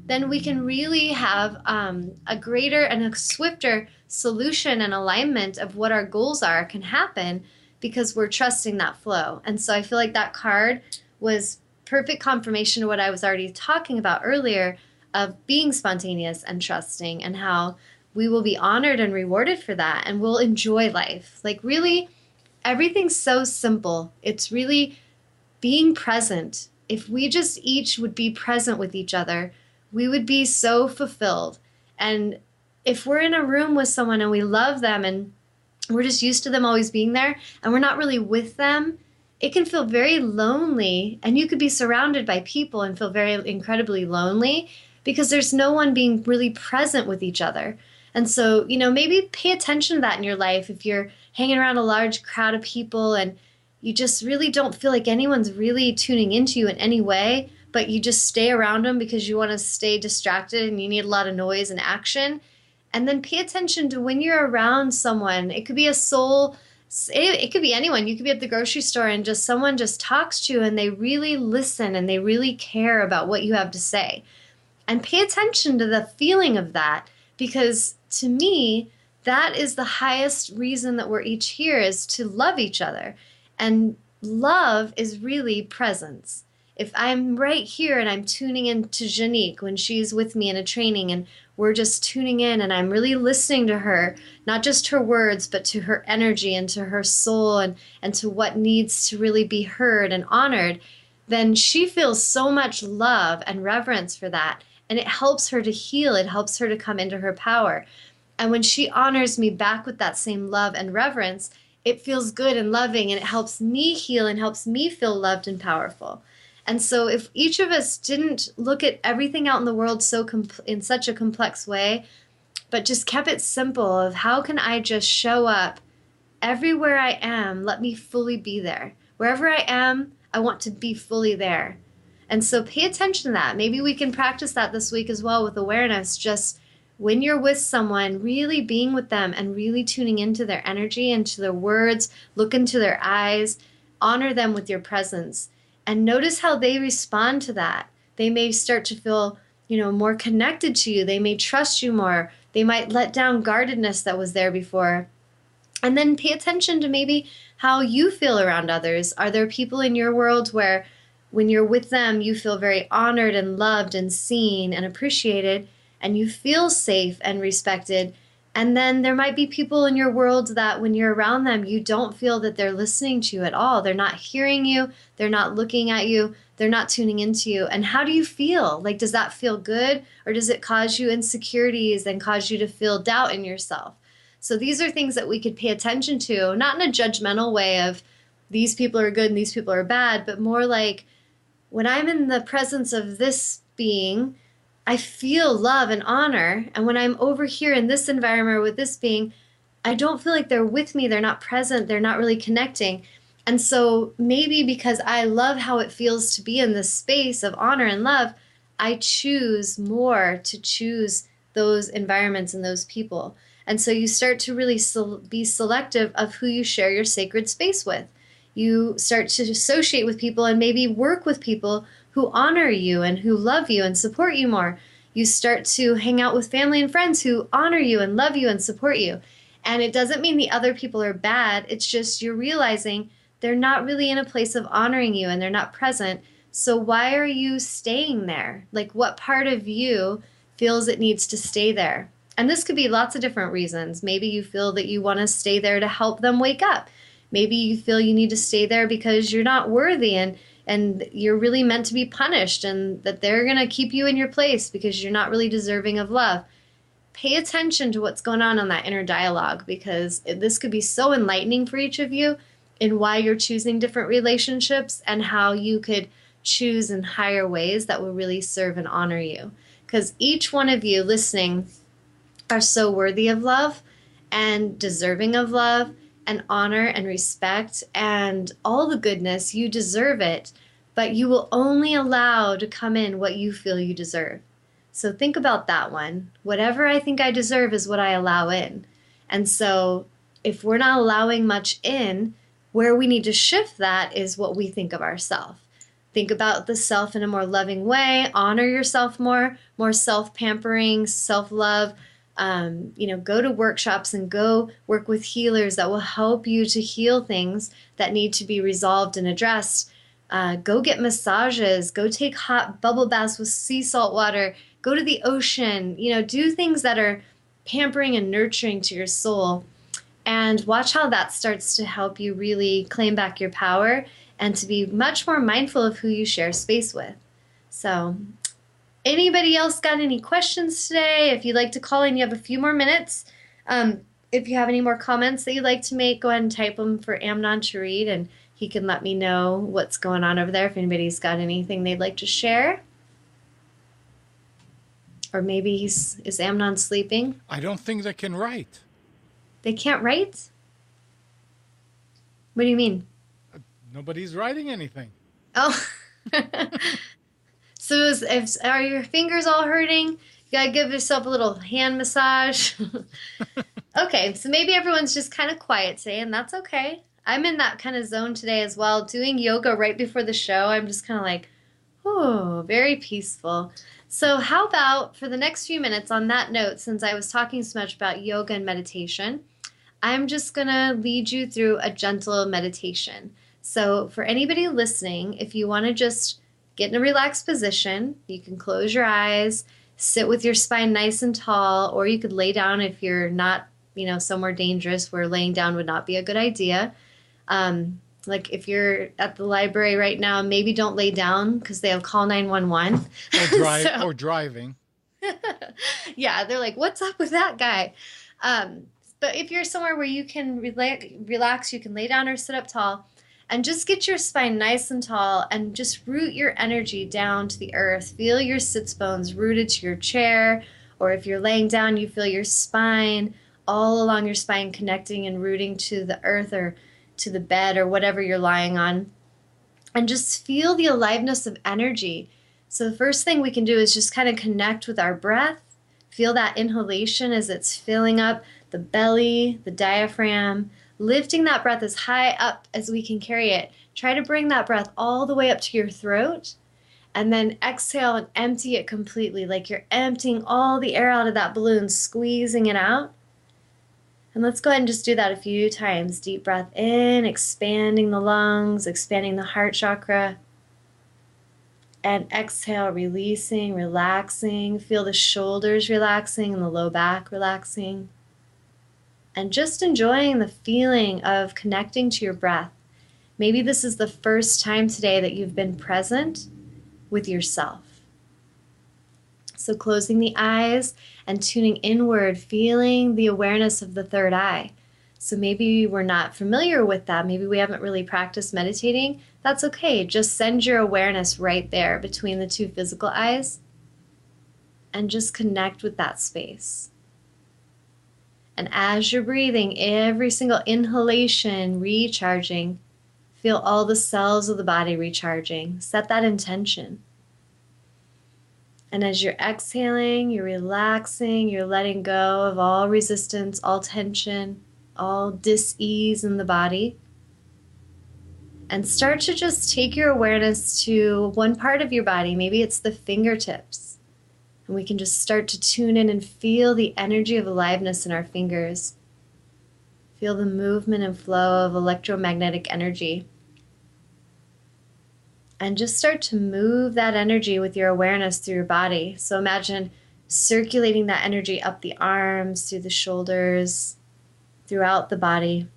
then we can really have a greater and a swifter solution and alignment of what our goals are can happen because we're trusting that flow. And so I feel like that card was perfect confirmation of what I was already talking about earlier of being spontaneous and trusting and how we will be honored and rewarded for that and we'll enjoy life. Like really, everything's so simple. It's really being present. If we just each would be present with each other, we would be so fulfilled. And if we're in a room with someone and we love them and we're just used to them always being there and we're not really with them, it can feel very lonely. And you could be surrounded by people and feel very incredibly lonely because there's no one being really present with each other. And so, maybe pay attention to that in your life. If you're hanging around a large crowd of people and you just really don't feel like anyone's really tuning into you in any way, but you just stay around them because you want to stay distracted and you need a lot of noise and action. And then pay attention to when you're around someone. It could be a soul, it could be anyone. You could be at the grocery store and just someone just talks to you and they really listen and they really care about what you have to say. And pay attention to the feeling of that because to me, that is the highest reason that we're each here is to love each other. And love is really presence. If I'm right here and I'm tuning in to Janique when she's with me in a training and we're just tuning in and I'm really listening to her, not just her words, but to her energy and to her soul and to what needs to really be heard and honored, then she feels so much love and reverence for that. And it helps her to heal. It helps her to come into her power. And when she honors me back with that same love and reverence, it feels good and loving and it helps me heal and helps me feel loved and powerful. And so if each of us didn't look at everything out in the world in such a complex way, but just kept it simple of how can I just show up everywhere I am, let me fully be there. Wherever I am, I want to be fully there. And so pay attention to that. Maybe we can practice that this week as well with awareness, just when you're with someone, really being with them and really tuning into their energy, into their words, look into their eyes, honor them with your presence. And notice how they respond to that. They may start to feel, more connected to you. They may trust you more. They might let down guardedness that was there before. And then pay attention to maybe how you feel around others. Are there people in your world where when you're with them, you feel very honored and loved and seen and appreciated, and you feel safe and respected? And then there might be people in your world that when you're around them, you don't feel that they're listening to you at all. They're not hearing you. They're not looking at you. They're not tuning into you. And how do you feel? Like, does that feel good? Or does it cause you insecurities and cause you to feel doubt in yourself? So these are things that we could pay attention to, not in a judgmental way of these people are good and these people are bad, but more like when I'm in the presence of this being, I feel love and honor. And when I'm over here in this environment with this being, I don't feel like they're with me. They're not present. They're not really connecting. And so maybe because I love how it feels to be in this space of honor and love, I choose more to choose those environments and those people. And so you start to really be selective of who you share your sacred space with. You start to associate with people and maybe work with people who honor you and who love you and support you more. You start to hang out with family and friends who honor you and love you and support you. And it doesn't mean the other people are bad. It's just you're realizing they're not really in a place of honoring you and they're not present. So why are you staying there? Like, what part of you feels it needs to stay there? And this could be lots of different reasons. Maybe you feel that you want to stay there to help them wake up. Maybe you feel you need to stay there because you're not worthy and you're really meant to be punished and that they're going to keep you in your place because you're not really deserving of love. Pay attention to what's going on that inner dialogue, because this could be so enlightening for each of you in why you're choosing different relationships and how you could choose in higher ways that will really serve and honor you. Because each one of you listening are so worthy of love and deserving of love and honor and respect and all the goodness. You deserve it, but you will only allow to come in what you feel you deserve. So think about that one. Whatever I think I deserve is what I allow in. And so if we're not allowing much in, where we need to shift that is what we think of ourselves. Think about the self in a more loving way. Honor yourself more self-pampering, self-love. Go to workshops and go work with healers that will help you to heal things that need to be resolved and addressed. Go get massages. Go take hot bubble baths with sea salt water. Go to the ocean. Do things that are pampering and nurturing to your soul. And watch how that starts to help you really claim back your power and to be much more mindful of who you share space with. So, anybody else got any questions today? If you'd like to call in, you have a few more minutes. If you have any more comments that you'd like to make, go ahead and type them for Amnon to read, and he can let me know what's going on over there if anybody's got anything they'd like to share. Or maybe is Amnon sleeping? I don't think they can write. They can't write? What do you mean? Nobody's writing anything. Oh. So are your fingers all hurting? You gotta give yourself a little hand massage. Okay, so maybe everyone's just kind of quiet today, and that's okay. I'm in that kind of zone today as well. Doing yoga right before the show, I'm just kind of like, oh, very peaceful. So how about for the next few minutes on that note, since I was talking so much about yoga and meditation, I'm just going to lead you through a gentle meditation. So for anybody listening, if you want to just get in a relaxed position, you can close your eyes, sit with your spine nice and tall, or you could lay down if you're not, somewhere dangerous where laying down would not be a good idea. Like if you're at the library right now, maybe don't lay down because they'll call 911. Or driving. Yeah, they're like, what's up with that guy? But if you're somewhere where you can relax, you can lay down or sit up tall and just get your spine nice and tall and just root your energy down to the earth. Feel your sits bones rooted to your chair, or if you're laying down, you feel your spine all along your spine connecting and rooting to the earth or to the bed or whatever you're lying on, and just feel the aliveness of energy. So the first thing we can do is just kind of connect with our breath. Feel that inhalation as it's filling up the belly, the diaphragm, lifting that breath as high up as we can carry it. Try to bring that breath all the way up to your throat, and then exhale and empty it completely, like you're emptying all the air out of that balloon, squeezing it out. And let's go ahead and just do that a few times. Deep breath in, expanding the lungs, expanding the heart chakra. And exhale, releasing, relaxing. Feel the shoulders relaxing and the low back relaxing. And just enjoying the feeling of connecting to your breath. Maybe this is the first time today that you've been present with yourself. So closing the eyes and tuning inward, feeling the awareness of the third eye. So maybe we're not familiar with that. Maybe we haven't really practiced meditating. That's okay. Just send your awareness right there between the two physical eyes and just connect with that space. And as you're breathing, every single inhalation recharging, feel all the cells of the body recharging. Set that intention. And as you're exhaling, you're relaxing, you're letting go of all resistance, all tension, all dis-ease in the body. And start to just take your awareness to one part of your body. Maybe it's the fingertips. And we can just start to tune in and feel the energy of aliveness in our fingers. Feel the movement and flow of electromagnetic energy. And just start to move that energy with your awareness through your body. So imagine circulating that energy up the arms, through the shoulders, throughout the body.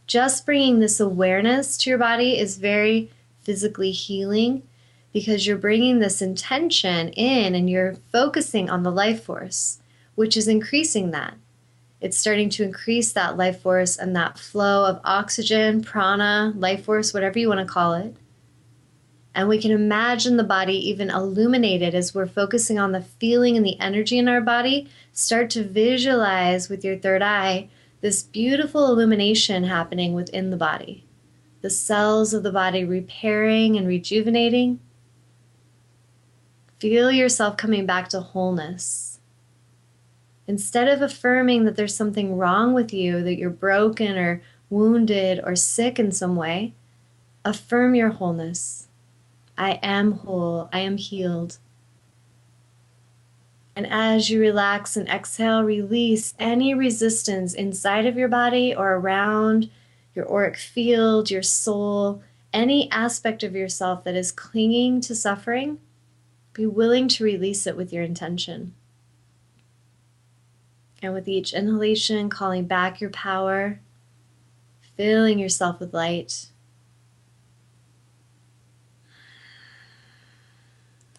Just bringing this awareness to your body is very physically healing because you're bringing this intention in and you're focusing on the life force, which is increasing that. It's starting to increase that life force and that flow of oxygen, prana, life force, whatever you want to call it. And we can imagine the body even illuminated as we're focusing on the feeling and the energy in our body. Start to visualize with your third eye this beautiful illumination happening within the body. The cells of the body repairing and rejuvenating. Feel yourself coming back to wholeness. Instead of affirming that there's something wrong with you, that you're broken or wounded or sick in some way, affirm your wholeness. I am whole. I am healed. And as you relax and exhale, release any resistance inside of your body or around your auric field, your soul, any aspect of yourself that is clinging to suffering. Be willing to release it with your intention. And with each inhalation, calling back your power, filling yourself with light.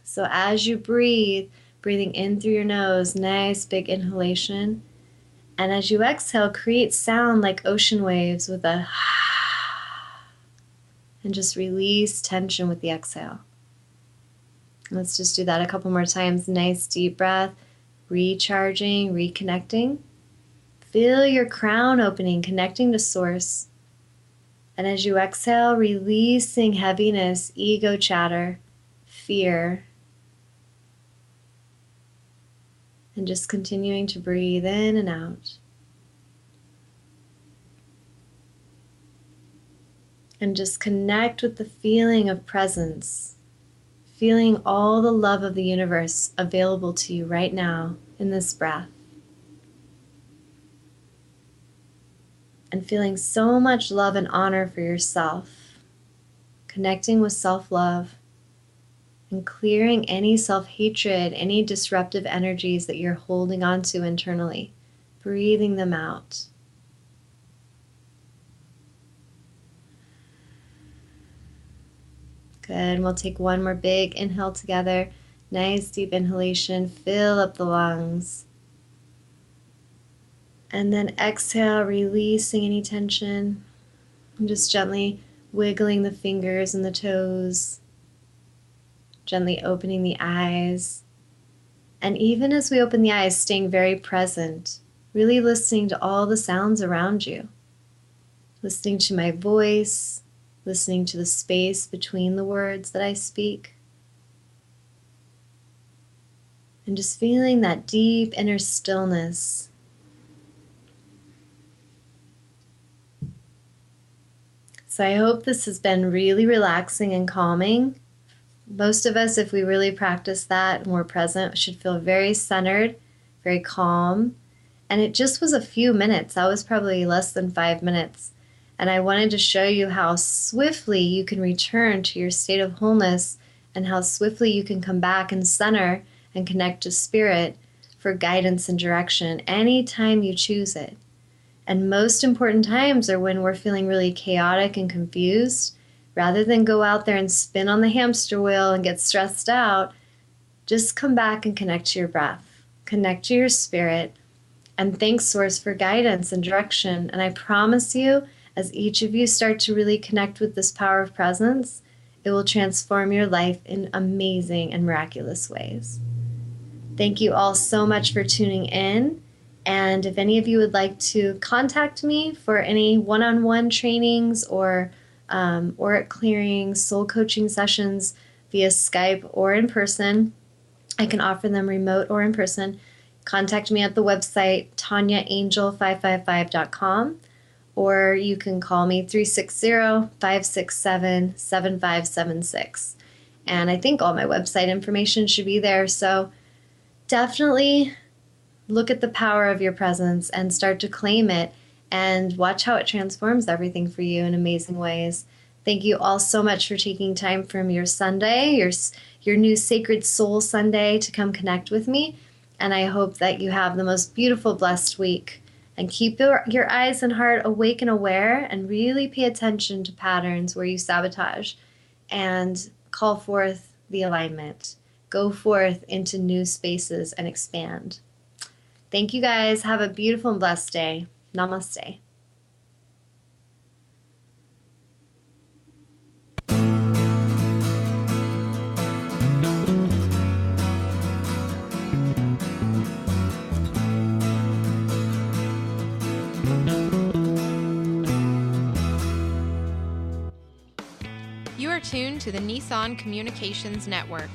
So as you breathe, breathing in through your nose, nice big inhalation. And as you exhale, create sound like ocean waves with a and just release tension with the exhale. Let's just do that a couple more times. Nice deep breath. Recharging, reconnecting. Feel your crown opening, connecting to source. And as you exhale, releasing heaviness, ego chatter, fear. And just continuing to breathe in and out. And just connect with the feeling of presence. Feeling all the love of the universe available to you right now in this breath. And feeling so much love and honor for yourself. Connecting with self-love. And clearing any self-hatred, any disruptive energies that you're holding on to internally. Breathing them out. Good, and we'll take one more big inhale together. Nice deep inhalation, fill up the lungs. And then exhale, releasing any tension. And just gently wiggling the fingers and the toes. Gently opening the eyes. And even as we open the eyes, staying very present, really listening to all the sounds around you. Listening to my voice. Listening to the space between the words that I speak. And just feeling that deep inner stillness. So I hope this has been really relaxing and calming. Most of us, if we really practice that and we're present, should feel very centered, very calm. And it just was a few minutes. That was probably less than 5 minutes. And I wanted to show you how swiftly you can return to your state of wholeness and how swiftly you can come back and center and connect to spirit for guidance and direction anytime you choose it. And most important times are when we're feeling really chaotic and confused. Rather than go out there and spin on the hamster wheel and get stressed out, just come back and connect to your breath. Connect to your spirit and thank Source for guidance and direction. And I promise you, as each of you start to really connect with this power of presence, it will transform your life in amazing and miraculous ways. Thank you all so much for tuning in. And if any of you would like to contact me for any one-on-one trainings or auric clearing, soul coaching sessions via Skype or in person, I can offer them remote or in person. Contact me at the website TawnyaAngel555.com. Or you can call me 360-567-7576. And I think all my website information should be there. So definitely look at the power of your presence and start to claim it and watch how it transforms everything for you in amazing ways. Thank you all so much for taking time from your Sunday, your new Sacred Soul Sunday, to come connect with me. And I hope that you have the most beautiful, blessed week. And keep your eyes and heart awake and aware, and really pay attention to patterns where you sabotage, and call forth the alignment. Go forth into new spaces and expand. Thank you guys. Have a beautiful and blessed day. Namaste. You are tuned to the Nissan Communications Network.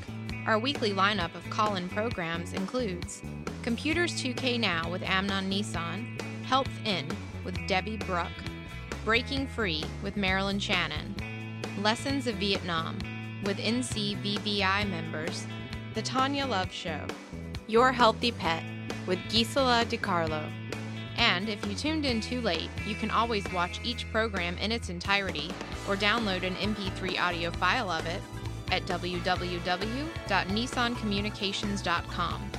Our weekly lineup of call-in programs includes Computers 2K Now with Amnon Nissan, Health In with Debbie Bruck, Breaking Free with Marilyn Shannon, Lessons of Vietnam with NCVVI members, The Tawnya Love Show, Your Healthy Pet with Gisela DiCarlo. And if you tuned in too late, you can always watch each program in its entirety or download an MP3 audio file of it at www.nissancommunications.com.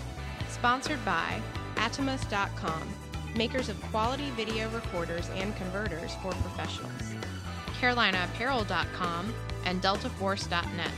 Sponsored by Atomus.com, makers of quality video recorders and converters for professionals, CarolinaApparel.com, and DeltaForce.net.